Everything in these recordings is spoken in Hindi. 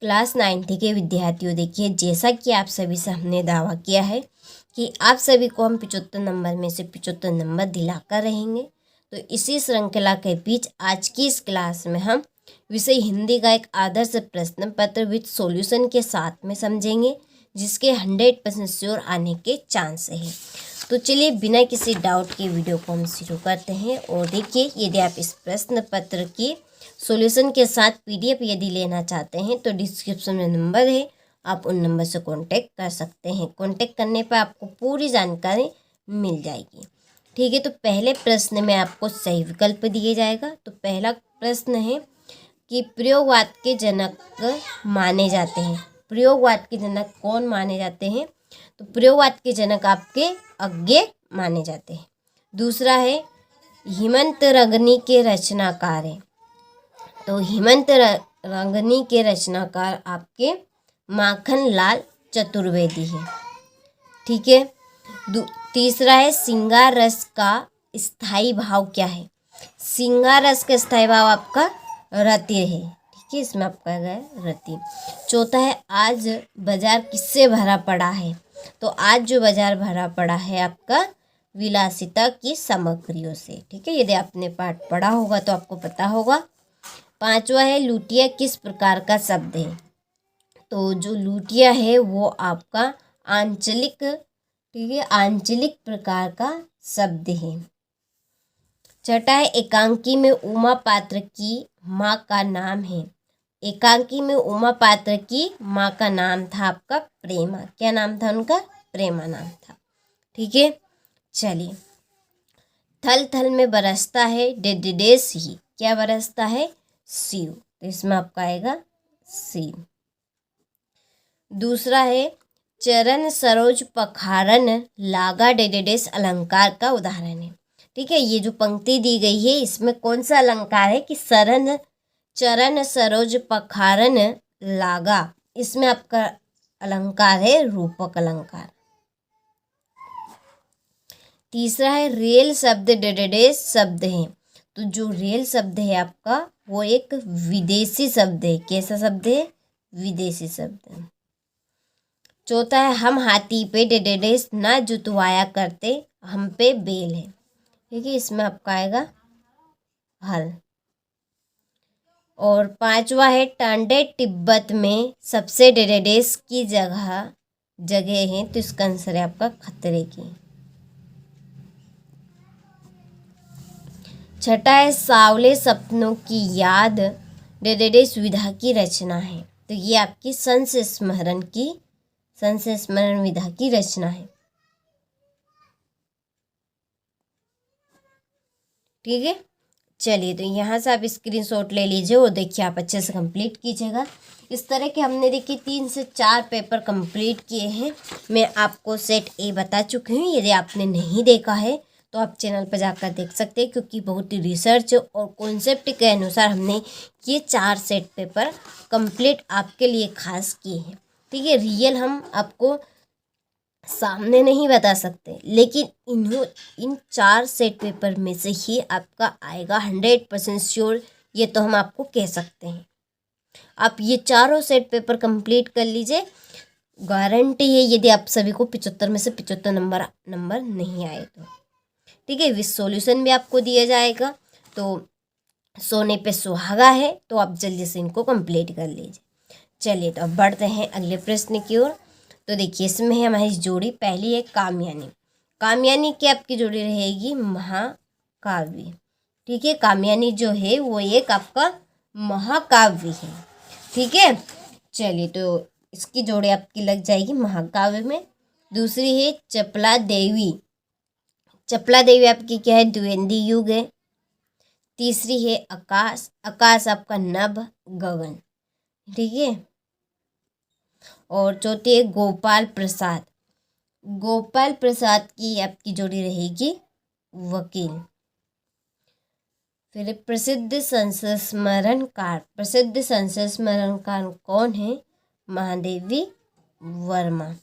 क्लास 9th के विद्यार्थियों, देखिए जैसा कि आप सभी से हमने दावा किया है कि आप सभी को हम 75 नंबर में से 75 नंबर दिलाकर रहेंगे। तो इसी श्रृंखला के बीच आज की इस क्लास में हम विषय हिंदी का एक आदर्श प्रश्न पत्र विद सॉल्यूशन के साथ में समझेंगे, जिसके 100% श्योर आने के चांस है। तो चलिए बिना किसी डाउट के वीडियो को हम शुरू करते हैं। और देखिए, यदि आप इस प्रश्न पत्र की सॉल्यूशन के साथ PDF यदि लेना चाहते हैं तो डिस्क्रिप्शन में नंबर है, आप उन नंबर से कांटेक्ट कर सकते हैं। कांटेक्ट करने पर आपको पूरी जानकारी मिल जाएगी। ठीक है, तो पहले प्रश्न में आपको सही विकल्प दिए जाएगा। तो पहला प्रश्न है कि प्रयोगवाद के जनक माने जाते हैं। प्रयोगवाद के जनक कौन माने जाते हैं? तो प्रयोगवाद के जनक आपके अज्ञे माने जाते हैं। दूसरा है हेमंतरंगनी के रचनाकार है। तो हेमंतरंगनी के रचनाकार आपके माखनलाल चतुर्वेदी है। ठीक है। तीसरा है श्रृंगार रस का स्थायी भाव क्या है? श्रृंगार रस का स्थायी भाव आपका रति है। ठीक है, इसमें आपका है रति। चौथा है आज बाजार किससे भरा पड़ा है? तो आज जो बाजार भरा पड़ा है आपका विलासिता की सामग्रियों से। ठीक है, यदि आपने पाठ पढ़ा होगा तो आपको पता होगा। पांचवा है लुटिया किस प्रकार का शब्द है? तो जो लुटिया है वो आपका आंचलिक, ठीक है, आंचलिक प्रकार का शब्द है। छठा है एकांकी में उमा पात्र की माँ का नाम है। एकांकी में उमा पात्र की माँ का नाम था आपका प्रेमा। क्या नाम था उनका? प्रेमा नाम था। ठीक है, चलिए। थल थल में बरसता है डेडेस ही, क्या बरसता है? शिव। तो इसमें आपका आएगा शिव। दूसरा है चरण सरोज पखारन लागा डेडेस अलंकार का उदाहरण है। ठीक है, ये जो पंक्ति दी गई है इसमें कौन सा अलंकार है कि चरण सरोज पखारन लागा, इसमें आपका अलंकार है रूपक अलंकार। तीसरा है रेल शब्द डेडेस शब्द है। तो जो रेल शब्द है आपका वो एक विदेशी शब्द है। कैसा शब्द है? विदेशी शब्द है। चौथा है हम हाथी पे डेडेस ना जुतवाया करते, हम पे बेल है। ठीक है, इसमें आपका आएगा हल। और पांचवा है टांडे तिब्बत में सबसे डेडेस की जगह है। तो इसका आंसर है आपका खतरे की। छठा है सावले सपनों की याद डेडेस विधा की रचना है। तो ये आपकी संस्मरण विधा की रचना है। ठीक है, चलिए तो यहाँ से आप स्क्रीनशॉट ले लीजिए और देखिए आप अच्छे से कंप्लीट कीजिएगा। इस तरह के हमने देखिए 3 से 4 पेपर कंप्लीट किए हैं। मैं आपको सेट ए बता चुकी हूँ। यदि आपने नहीं देखा है तो आप चैनल पर जाकर देख सकते हैं, क्योंकि बहुत ही रिसर्च और कॉन्सेप्ट के अनुसार हमने ये 4 सेट पेपर कंप्लीट आपके लिए खास किए हैं। ठीक है, रियल हम आपको सामने नहीं बता सकते, लेकिन इन 4 सेट पेपर में से ही आपका आएगा 100% श्योर, ये तो हम आपको कह सकते हैं। आप ये चारों सेट पेपर कंप्लीट कर लीजिए, गारंटी है यदि आप सभी को 75 में से 75 नंबर नहीं आए तो। ठीक है, विद सॉल्यूशन भी आपको दिया जाएगा। तो सोने पे सुहागा है, तो आप जल्दी से इनको कंप्लीट कर लीजिए। चलिए तो अब बढ़ते हैं अगले प्रश्न की ओर। तो देखिए इसमें है हमारी जोड़ी, पहली है कामयानी। कामयानी की आपकी जोड़ी रहेगी महाकाव्य। ठीक है, कामयानी जो है वो एक आपका महाकाव्य है। ठीक है, चलिए तो इसकी जोड़ी आपकी लग जाएगी महाकाव्य में। दूसरी है चपला देवी। चपला देवी आपकी क्या है? द्विवेदी युग है। तीसरी है आकाश। आकाश आपका नभ गगन। ठीक है, और चौथी है गोपाल प्रसाद। गोपाल प्रसाद की आपकी जोड़ी रहेगी वकील। फिर प्रसिद्ध संस्मरणकार। प्रसिद्ध संस्मरणकार कौन है? महादेवी वर्मा।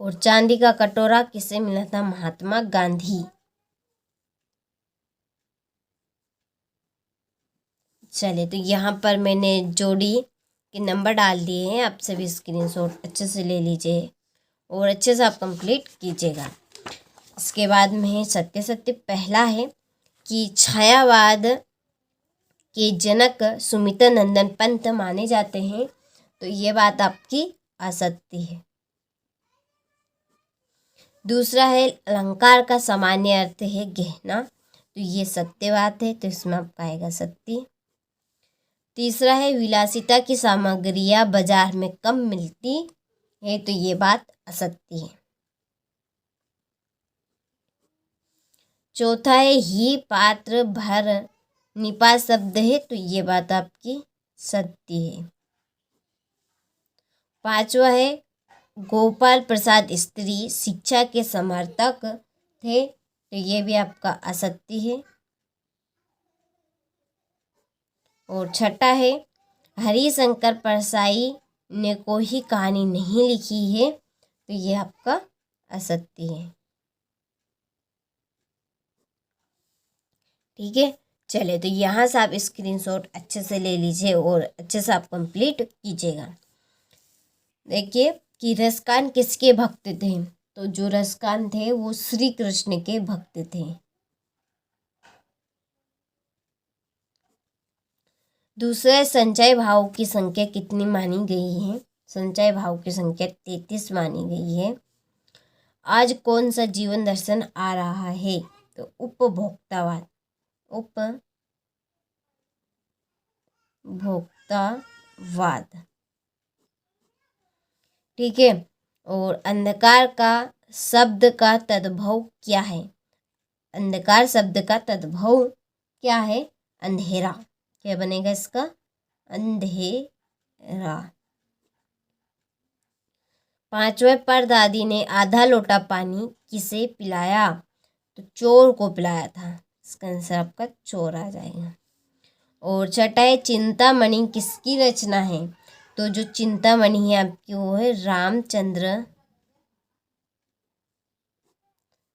और चांदी का कटोरा किसे मिला था? महात्मा गांधी। चलिए तो यहाँ पर मैंने जोड़ी के नंबर डाल दिए हैं, आप सभी स्क्रीनशॉट अच्छे से ले लीजिए और अच्छे से आप कंप्लीट कीजिएगा। इसके बाद में सत्य सत्य पहला है कि छायावाद के जनक सुमित नंदन पंत माने जाते हैं, तो ये बात आपकी असत्य है। दूसरा है अलंकार का सामान्य अर्थ है गहना, तो ये सत्य बात है, तो इसमें आपका आएगा सत्य। तीसरा है विलासिता की सामग्रियां बाजार में कम मिलती है, तो ये बात असत्य है। चौथा है ही पात्र भर निपा शब्द है, तो ये बात आपकी सत्य है। पांचवा है गोपाल प्रसाद स्त्री शिक्षा के समर्थक थे, तो ये भी आपका असत्य है। और छठा है हरिशंकर परसाई ने कोई कहानी नहीं लिखी है, तो ये आपका असत्य है। ठीक है, चलिए तो यहाँ से आप स्क्रीनशॉट अच्छे से ले लीजिए और अच्छे से आप कंप्लीट कीजिएगा। देखिए कि रसकान किसके भक्त थे, तो जो रसकान थे वो श्री कृष्ण के भक्त थे। दूसरे संचय भाव की संख्या कितनी मानी गई है, संचय भाव की संख्या 33 मानी गई है। आज कौन सा जीवन दर्शन आ रहा है, तो उपभोक्तावाद, उपभोक्तावाद। ठीक है, और अंधकार का शब्द का तद्भव क्या है, अंधकार शब्द का तद्भव क्या है, अंधेरा। क्या बनेगा इसका, अंधेरा। पांचवें परदादी ने आधा लोटा पानी किसे पिलाया, तो चोर को पिलाया था, इसका आंसर आपका चोर आ जाएगा। और छठा है चिंतामणि किसकी रचना है, तो जो चिंतामणि है आपकी वो है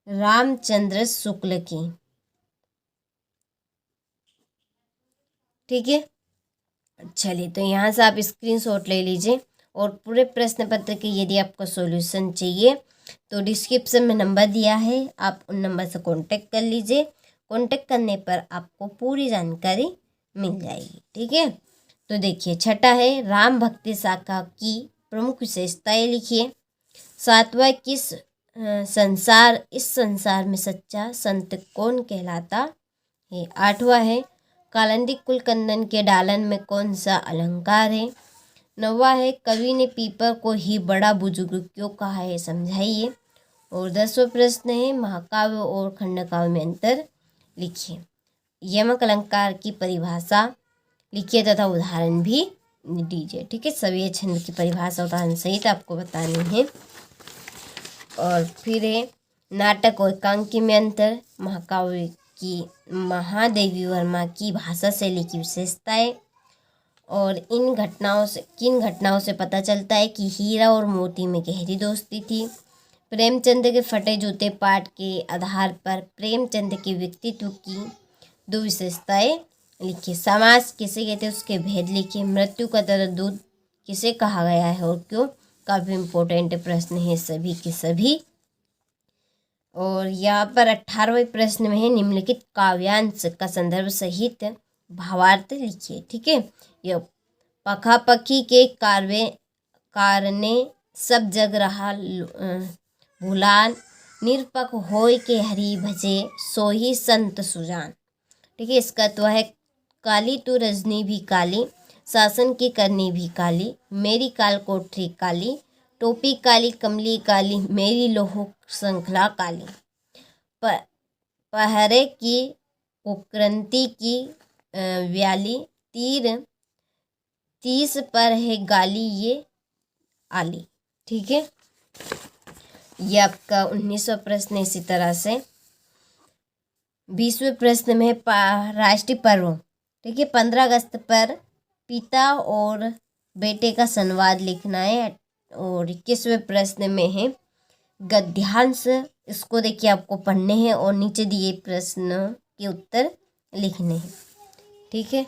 रामचंद्र शुक्ल की। ठीक है, चलिए तो यहाँ से आप स्क्रीनशॉट ले लीजिए और पूरे प्रश्न पत्र के यदि आपको सॉल्यूशन चाहिए तो डिस्क्रिप्शन में नंबर दिया है, आप उन नंबर से कांटेक्ट कर लीजिए। कांटेक्ट करने पर आपको पूरी जानकारी मिल जाएगी। ठीक है, तो देखिए छठा है राम भक्ति शाखा की प्रमुख विशेषताएं लिखिए। सातवां इस संसार में सच्चा संत कौन कहलाता है। आठवां है कालिंदी कुलकंदन के डालन में कौन सा अलंकार है। नौवां है कवि ने पीपर को ही बड़ा बुजुर्ग क्यों कहा है, समझाइए। और 10वां प्रश्न है महाकाव्य और खंडकाव्य में अंतर लिखिए। यमक अलंकार की परिभाषा लिखिए तथा उदाहरण भी दीजिए। ठीक है, सभी छंद की परिभाषा उदाहरण सहित आपको बतानी है। और फिर है नाटक और एकांकी में अंतर, महाकाव्य की महादेवी वर्मा की भाषा शैली की विशेषताएं, और किन घटनाओं से पता चलता है कि हीरा और मोती में गहरी दोस्ती थी। प्रेमचंद के फटे जूते पाठ के आधार पर प्रेमचंद के व्यक्तित्व की 2 विशेषताएं लिखिए। समाज किसे कहते हैं उसके भेद लिखिए। मृत्यु का दूध किसे कहा गया है और क्यों, काफी इम्पोर्टेंट प्रश्न है सभी के सभी। और यहाँ पर 18वें प्रश्न में है निम्नलिखित काव्यांश का संदर्भ सहित भावार्थ लिखिए। ठीक है, यह पखापखी के कारणे सब जग रहा भूलान, निरपक होय के हरि भजे सोही संत सुजान। ठीक है, इसका तो है काली तू रजनी भी काली, शासन की करनी भी काली, मेरी काल कोठरी काली, टोपी काली कमली काली, मेरी लोह श्रृंखला काली, पहरे की उपक्रंति की व्याली, तीर 30 पर है गाली ये आली। ठीक है, ये आपका 19वां प्रश्न। इसी तरह से 20वें प्रश्न में राष्ट्रीय पर्व। ठीक है, 15 अगस्त पर पिता और बेटे का संवाद लिखना है। और 21वें प्रश्न में है गद्यांश, इसको देखिए आपको पढ़ने हैं और नीचे दिए प्रश्न के उत्तर लिखने हैं। ठीक है।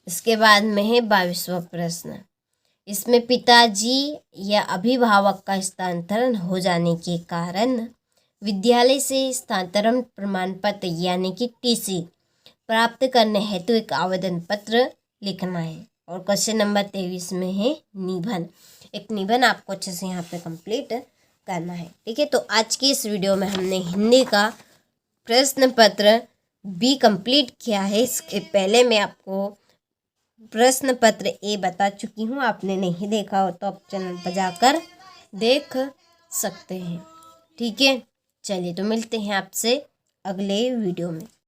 इसके बाद में है 22वां प्रश्न। इसमें पिताजी या अभिभावक का स्थानांतरण हो जाने के कारण विद्यालय से स्थानांतरण प्रमाण पत्र यानी कि टीसी प्राप्त करने हेतु एक आवेदन पत्र लिखना है। और क्वेश्चन नंबर 23 में है निबंध। एक निबंध आपको अच्छे से यहाँ पे कंप्लीट करना है। ठीक है, तो आज की इस वीडियो में हमने हिंदी का प्रश्न पत्र बी कंप्लीट किया है। इसके पहले मैं आपको प्रश्न पत्र ए बता चुकी हूँ। आपने नहीं देखा हो तो आप चैनल पर जाकर देख सकते हैं। ठीक है, चलिए तो मिलते हैं आपसे अगले वीडियो में।